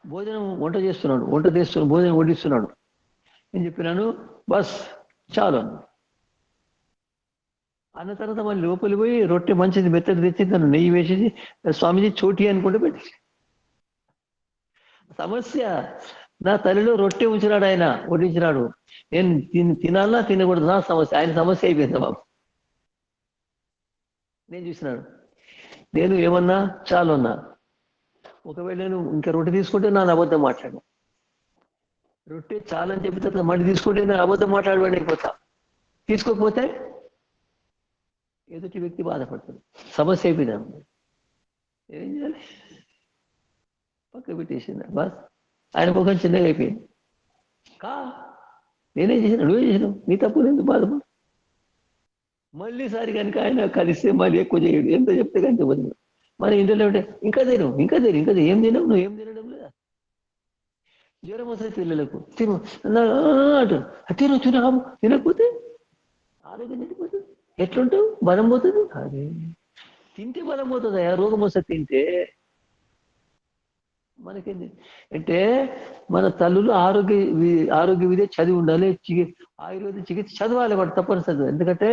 భోజనం భోజనం వడ్డిస్తున్నాడు. నేను చెప్పినాను, బస్ చాలు అన్న తర్వాత మళ్ళీ లోపలి పోయి రొట్టె మంచిది మెత్తది తెచ్చి తను నెయ్యి వేసేసి, స్వామిజీ చోటి అనుకుంటే పెట్టి. సమస్య, నా తల్లిలో రొట్టె ఉంచినాడు, ఆయన వడ్డించినాడు. నేను తినాలా తినకూడదు, నా సమస్య. ఆయన సమస్య అయిపోయింది బాబు. నేను చూసినాడు. నేను ఏమన్నా చాలు అన్నా. ఒకవేళ నేను ఇంకా రొట్టె తీసుకుంటే నా అబద్ధం మాట్లాడు. రొట్టె చాలని చెప్పిన తర్వాత మళ్ళీ తీసుకుంటే నేను అబద్ధం మాట్లాడవాడిని అయిపోతా. తీసుకోకపోతే ఎదుటి వ్యక్తి బాధపడుతుంది, సమస్య అయిపోయింది. ఏం చేయాలి? పక్క పెట్టేసింది బస్. ఆయన ముఖం చిన్నగా అయిపోయింది. నేనేం చేసిన, నువ్వే చేసినావు, నీ తప్పు లేదు, బాధపడు. మళ్ళీసారి కనుక ఆయన కలిస్తే మళ్ళీ ఎక్కువ చేయడు, ఎంత చెప్తే కనుక వదిలి. మన ఇంట్లో ఉంటే ఇంకా తిను ఏం తినవు, నువ్వు ఏం తినడం లేదా? జ్వరం వస్తే పిల్లలకు తిను తినకపోతే ఆరోగ్యం తిండిపోతుంది. ఎట్లుంటావు? బలం పోతుంది. అదే తింటే బలం పోతుంది. రోగం వస్తే తింటే మనకేంది అంటే, మన తల్లులు ఆరోగ్య విద్య చదివి ఉండాలి, ఆయుర్వేద చికిత్స చదవాలి, వాడు తప్పనిసరి. ఎందుకంటే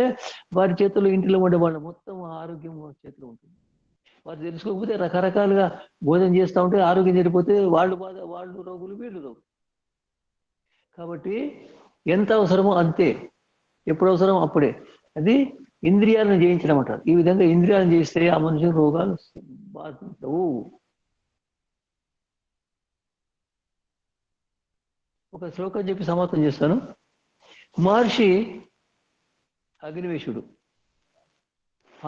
వారి చేతుల్లో, ఇంటిలో ఉండే వాళ్ళ మొత్తం ఆరోగ్యం చేతిలో ఉంటుంది. వారు తెలుసుకోకపోతే రకరకాలుగా భోజనం చేస్తూ ఉంటే ఆరోగ్యం చెడిపోతే వాళ్ళు రోగులు, వీళ్ళు రోగులు. కాబట్టి ఎంత అవసరమో అంతే, ఎప్పుడు అవసరం అప్పుడే. అది ఇంద్రియాలను జయించడం అంటారు. ఈ విధంగా ఇంద్రియాలను చేస్తే ఆ మనిషి రోగాలు బాధించవు. ఒక శ్లోకం చెప్పి సమాప్తం చేస్తాను. మహర్షి అగ్నివేశుడు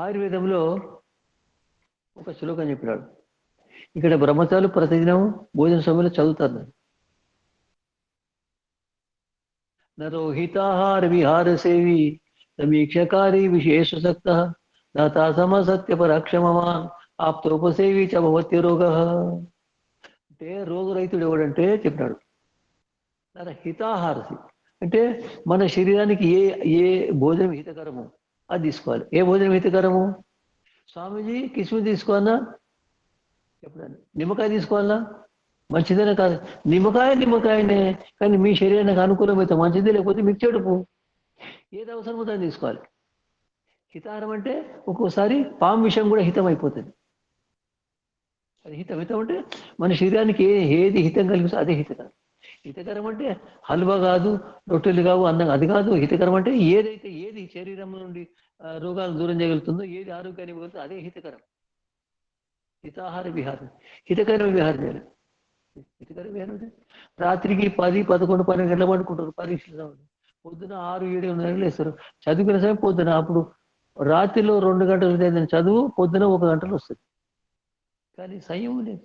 ఆయుర్వేదంలో ఒక శ్లోకం చెప్పినాడు. ఇక్కడ బ్రహ్మచారులు ప్రతిదినం భోజన సమయంలో చదువుతారు. నరోహితాహార విహార సేవి సమీక్షకారి విశేష సక్త దాత సమసత్యపరక్షమవాన్ ఆప్తోపసేవి చ భవతి రోగ. అంటే రోగరహితుడు ఎవడంటే చెప్పినాడు హితాహారసి అంటే మన శరీరానికి ఏ ఏ భోజనం హితకరము అది తీసుకోవాలి. ఏ భోజనం హితకరము? స్వామీజీ కిస్మిస్ తీసుకోవాలన్నా చెప్పండి, నిమ్మకాయ తీసుకోవాలన్నా మంచిదేనే కాదు, నిమ్మకాయనే, కానీ మీ శరీరానికి అనుకూలమైతే మంచిదే, లేకపోతే మీకు చెడుపు. ఏది అవసరమో దాన్ని తీసుకోవాలి. హితాహారం అంటే ఒక్కోసారి పాము విషయం కూడా హితం అయిపోతుంది. అది హితం అంటే మన శరీరానికి ఏది హితం కలిగిస్తే అదే హితకరం. హితకరం అంటే హల్వా కాదు, రొట్టెలు కావు, అన్నం అది కాదు. హితకరం అంటే ఏది శరీరం నుండి రోగాలు దూరం చేయగలుగుతుందో, ఏది ఆరోగ్యాన్ని ఇవ్వగలుగుతుందో అదే హితకరం. హితాహార విహారం, హితకరం విహారం చేయాలి. హితకరం విహారం అంటే రాత్రికి 10, 11, 12 గంటల పడుకుంటారు. పరీక్షలు పొద్దున 6, 7 గంటలు వేస్తారు. చదువుకునే సమయం పొద్దున. అప్పుడు రాత్రిలో 2 గంటలు చదివిన చదువు పొద్దున 1 గంటలు వస్తుంది. కానీ సంయమం లేదు.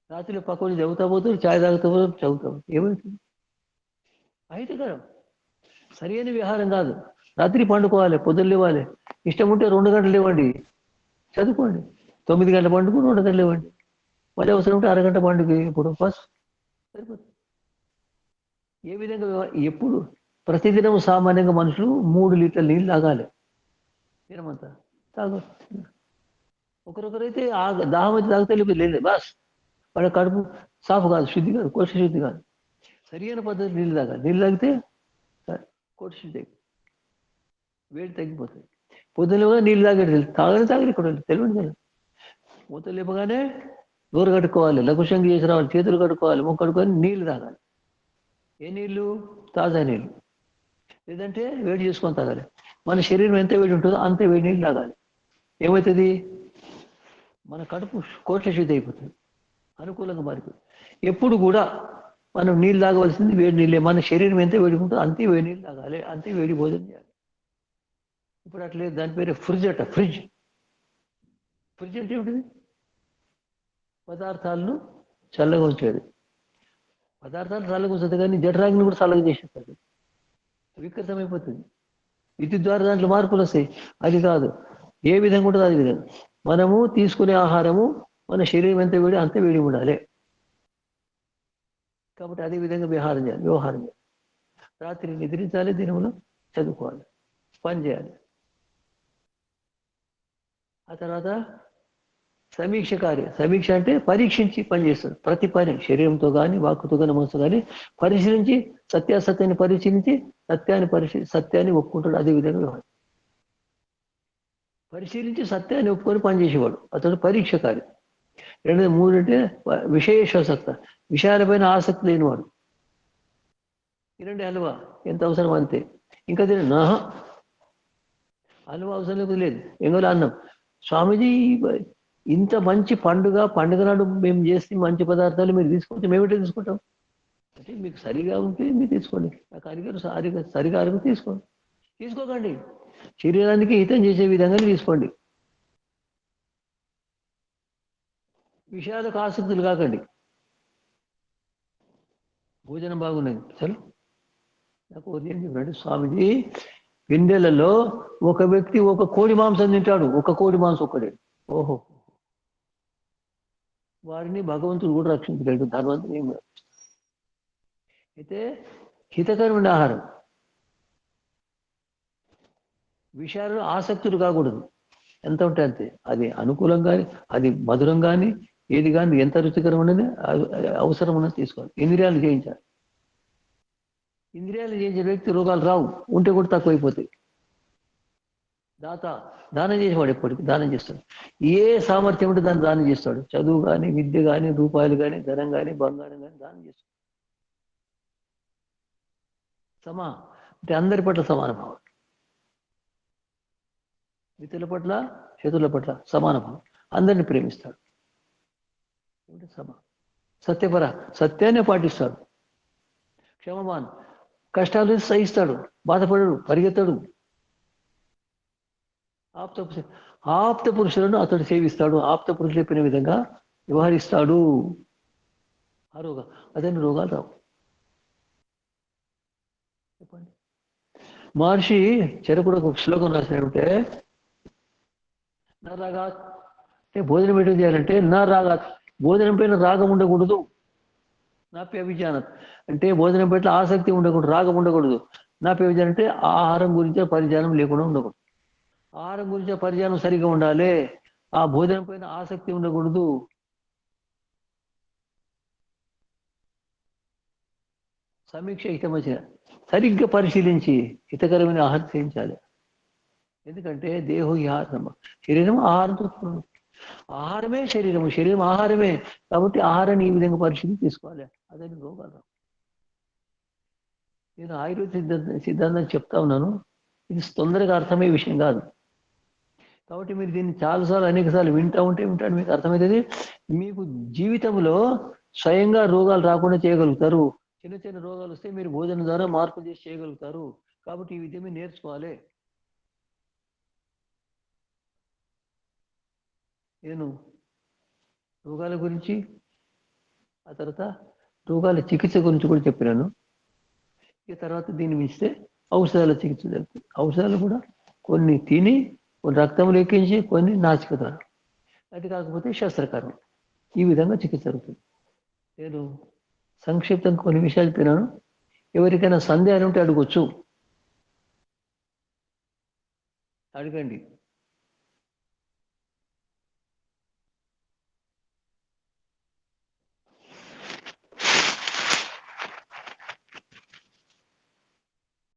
రాత్రిలో పక్కన చదువుతా పోతారు, ఛాయ్ తాగుతా పోతారు, చదువుతాం. ఏమవుతుంది? అహితకరం, సరి అయిన విహారం కాదు. రాత్రి పండుకోవాలి, పొద్దున్న లేవాలి. ఇష్టం ఉంటే 2 గంటలు లేవండి, చదువుకోండి. 9 గంటల పండుకు 2 గంటలు లేవండి. మళ్ళీ అవసరం ఉంటే అరగంట పండుగ. ఇప్పుడు ఫస్ట్ సరిపోతుంది. ఏ విధంగా ఎప్పుడు ప్రతిదినం సామాన్యంగా మనుషులు 3 లీటర్ల నీళ్ళు తాగాలి దినమంతా. తాగొచ్చు. ఒకరొకరైతే దాహం అయితే తాగితే లేదు బాస్, వాళ్ళ కడుపు సాఫ్ కాదు, శుద్ధి కాదు, కోశ శుద్ధి కాదు. సరైన పద్ధతి నీళ్ళు తాగాలి. నీళ్ళు తాగితే కోశ శుద్ధి అయిపోతుంది, వేడి తగ్గిపోతుంది. పొద్దున నీళ్ళు తాగని ఇక్కడ తెలియదు కదా. మూత లేపగానే నోరు కట్టుకోవాలి, లఘుశంగి చేసి రావాలి, చేతులు కట్టుకోవాలి, ముక్కు కట్టుకొని నీళ్లు తాగాలి. ఏ నీళ్లు? తాజా నీళ్ళు. లేదంటే వేడి చేసుకొని తాగాలి. మన శరీరం ఎంత వేడి ఉంటుందో అంతే వేడి నీళ్ళు తాగాలి. ఏమవుతుంది? మన కడుపు కోట్ల శుద్ధి అయిపోతుంది, అనుకూలంగా మారిపోతుంది. ఎప్పుడు కూడా మనం నీళ్ళు తాగవలసింది వేడి నీళ్ళే. మన శరీరం ఎంత వేడి ఉంటుందో అంతే వేడి నీళ్ళు తాగాలి, అంతే వేడి భోజనం చేయాలి. ఇప్పుడు అట్లేదు. దాని పేరు ఫ్రిడ్జ్ అట. ఫ్రిడ్జ్ అంటే ఏమిటిది? పదార్థాలను చల్లగా ఉంచేది. పదార్థాలు చల్లగా ఉంచుతుంది, కానీ జఠరాగ్ని కూడా చల్లగా చేసేస్తుంది. వికృతమైపోతుంది. విద్యుత్ ద్వారా దాంట్లో మార్పులు వస్తాయి. అది కాదు. ఏ విధంగా ఉంటుందో అది విధంగా మనము తీసుకునే ఆహారము మన శరీరం ఎంత వేడి అంతే వేడి ఉండాలి. కాబట్టి అదే విధంగా వ్యవహారం చేయాలి. రాత్రి నిద్రించాలి, దినములో చదువుకోవాలి, పని చేయాలి. ఆ తర్వాత సమీక్ష అంటే పరీక్షించి పనిచేస్తారు. ప్రతి పని శరీరంతో కానీ, వాక్కుతో కానీ, మనసుతో కానీ పరిశీలించి సత్యాన్ని పరిశీలించి సత్యాన్ని ఒప్పుకుంటాడు. అదే విధంగా వ్యవహారం. పరిశీలించి సత్యాన్ని ఒప్పుకొని పనిచేసేవాడు అతడు పరీక్షకారి. 2, 3 అంటే విషయేషాసక్త, విషయాలపైన ఆసక్తి లేనివాడు. తినండి హల్వా, ఎంత అవసరం అంతే. ఇంకా తినండి, హల్వా అవసరం లేదు. ఎంగోలా అన్నం. స్వామీజీ ఇంత మంచి పండుగ నాడు మేము చేస్తే మంచి పదార్థాలు మీరు తీసుకుంటే మేమిటే తీసుకుంటాం. అంటే మీకు సరిగా ఉంటే మీరు తీసుకోండి, నాకు సరిగా అరుగు తీసుకోకండి. శరీరానికి హితం చేసే విధంగానే తీసుకోండి. విషయాలకు ఆసక్తులు కాకండి. భోజనం బాగున్నది అసలు. నాకు ఉదయం చెప్పినట్టు స్వామిజీ పిండెలలో ఒక వ్యక్తి ఒక కోడి మాంసం తింటాడు. ఒక కోడి మాంసం ఒక్కడే. ఓహో, వారిని భగవంతుడు కూడా రక్షించలేడు, ధనవంతుడు ఏం కాదు. అయితే హితకరమైన ఆహారం, విషయాలు ఆసక్తులు కాకూడదు. ఎంత ఉంటే అంతే. అది అనుకూలం కానీ, అది మధురం కానీ, ఏది కానీ ఎంత రుచికరం ఉన్నది అవసరం ఉన్నది తీసుకోవాలి. ఇంద్రియాలు జయించాలి. ఇంద్రియాలు జయించే వ్యక్తి రోగాలు రావు, ఉంటే కూడా తక్కువైపోతాయి. దానం చేసేవాడు ఎప్పటికీ దానం చేస్తాడు. ఏ సామర్థ్యం ఉంటే దాన్ని దానం చేస్తాడు. చదువు కానీ, విద్య కానీ, రూపాయలు కానీ, ధనం కానీ, బంగారం కానీ దానం చేస్తాడు. అంటే అందరి పట్ల సమాన భావం, మిత్రుల పట్ల, శత్రువుల పట్ల సమాన భావం, అందరిని ప్రేమిస్తాడు. సత్యపర, సత్యాన్ని పాటిస్తాడు. క్షమవాన్, కష్టాలు సహిస్తాడు, బాధపడడు, పరిగెత్తడు. ఆప్త పురుషులను అతడు సేవిస్తాడు. ఆప్త పురుషులు చెప్పిన విధంగా వ్యవహరిస్తాడు. అతని రోగాలు రావు. చెప్పండి. మహర్షి చెరకుడు ఒక శ్లోకం రాసినట్టే, నా రాగా అంటే భోజనం ఎటు చేయాలంటే నా రాగా, భోజనం పైన రాగం ఉండకూడదు. నాపి అభిజానం అంటే భోజనం పట్ల ఆసక్తి ఉండకూడదు, రాగం ఉండకూడదు. నాపి అభిజానం అంటే ఆహారం గురించే పరిజ్ఞానం లేకుండా ఉండకూడదు. ఆహారం గురించే పరిజ్ఞానం సరిగా ఉండాలి. ఆ భోజనం పైన ఆసక్తి ఉండకూడదు. సమీక్ష హితమచిన సరిగ్గా పరిశీలించి హితకరమైన ఆహారం సేవించాలి. ఎందుకంటే దేహం ఈ ఆహారం, శరీరం ఆహారంతో ఆహారమే శరీరము, శరీరం ఆహారమే. కాబట్టి ఆహారాన్ని ఈ విధంగా పరిశీలించి తీసుకోవాలి. అదని రోగాలు. నేను ఆయుర్వేద సిద్ధాంతం చెప్తా ఉన్నాను. ఇది తొందరగా అర్థమయ్యే విషయం కాదు. కాబట్టి మీరు దీన్ని చాలాసార్లు అనేక సార్లు వింటాడు మీకు అర్థమవుతుంది. మీకు జీవితంలో స్వయంగా రోగాలు రాకుండా చేయగలుగుతారు. చిన్న చిన్న రోగాలు వస్తే మీరు భోజనం ద్వారా మార్పు చేసి చేయగలుగుతారు. కాబట్టి ఈ విద్య మీరు నేర్చుకోవాలి. నేను రోగాల గురించి, ఆ తర్వాత రోగాల చికిత్స గురించి కూడా చెప్పినాను. ఈ తర్వాత దీన్ని మించితే ఔషధాల చికిత్స జరుగుతుంది. ఔషధాలు కూడా కొన్ని తిని, కొన్ని రక్తం ఎక్కించి, కొన్ని నాసిక ద్వారా, అది కాకపోతే శస్త్రకర్మ. ఈ విధంగా చికిత్స జరుగుతుంది. నేను సంక్షిప్తంగా కొన్ని విషయాలు చెప్పినాను. ఎవరికైనా సందేహాలు ఉంటే అడగొచ్చు, అడగండి.